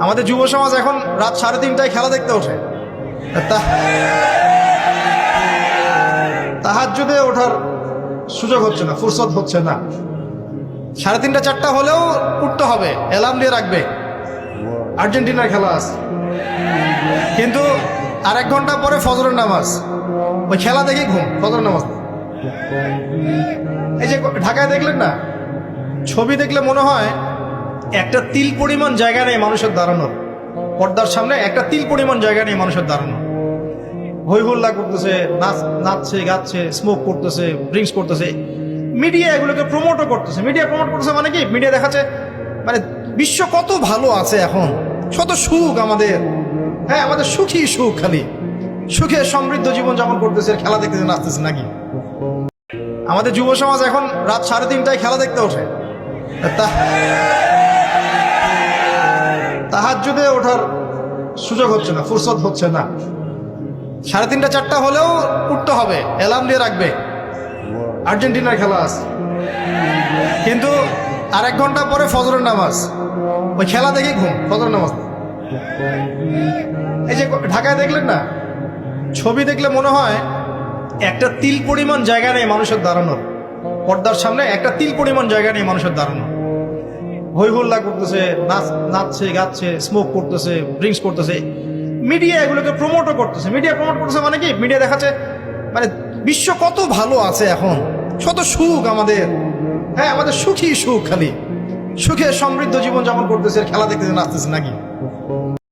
আমাদের যুব সমাজ এখন রাত 3:30টায় খেলা দেখতে ওঠে। তাহাজ্জুদে ওঠার সুযোগ হচ্ছে না, ফুরসত হচ্ছে না। 3:30 4টা হলেও উঠতে হবে, অ্যালার্ম দিয়ে রাখবে, আর্জেন্টিনার খেলা আছে। কিন্তু আর 1 ঘন্টা পরে ফজরের নামাজ, ওই খেলা দেখে ঘুম, ফজরের নামাজ। এই যে ঢাকায় দেখলেন না, ছবি দেখলে মনে হয় একটা তিল পরিমাণ জায়গা নেই মানুষের দাঁড়ানোর। পর্দার সামনে একটা তিল পরিমাণ জায়গা নেই মানুষের দাঁড়ানো। হই হুল্লা করতেছে, নাচছে গাচ্ছে, স্মোক করতেছে, ড্রিঙ্কস করতেছে। মিডিয়া এগুলোকে প্রমোটও করতেছে। মিডিয়া প্রমোট করতেছে মানে কি, মিডিয়া দেখাচ্ছে মানে বিশ্ব কত ভালো আছে এখন, কত সুখ আমাদের। হ্যাঁ, আমাদের সুখী সুখ, খালি সুখে সমৃদ্ধ জীবন যাপন করতেছে, খেলা দেখতেছে, নাচতেছে নাকি। আমাদের যুব সমাজ এখন রাত 3:30টায় খেলা দেখতে ওঠে। তাহাজ্জুদে ওঠার সুযোগ হচ্ছে না, ফুরসত হচ্ছে না। 3:30 4টা হলেও উঠতে হবে, অ্যালার্ম দিয়ে রাখবে, আর্জেন্টিনার খেলা আছে। কিন্তু আর 1 ঘন্টা পরে ফজরের নামাজ, ওই খেলা দেখে ঘুম, ফজরের নামাজ। এই যে ঢাকায় দেখলেন না, ছবি দেখলে মনে হয় একটা তিল পরিমাণ জায়গা নেই মানুষের দাঁড়ানোর। পর্দার সামনে একটা তিল পরিমাণ জায়গা নেই মানুষের দাঁড়ানো। হই হুল্লা করতেছে, নাচছে গাচ্ছে, স্মোক করতেছে, ড্রিঙ্কস করতেছে। মিডিয়া এগুলোকে প্রমোটও করতেছে। মিডিয়া প্রমোট করতেছে মানে কি, মিডিয়া দেখাচ্ছে মানে বিশ্ব কত ভালো আছে এখন, কত সুখ আমাদের। হ্যাঁ, আমাদের সুখী সুখ, খালি সুখে সমৃদ্ধ জীবন যাপন করতেছে, খেলা দেখতেছে, নাচতেছে নাকি।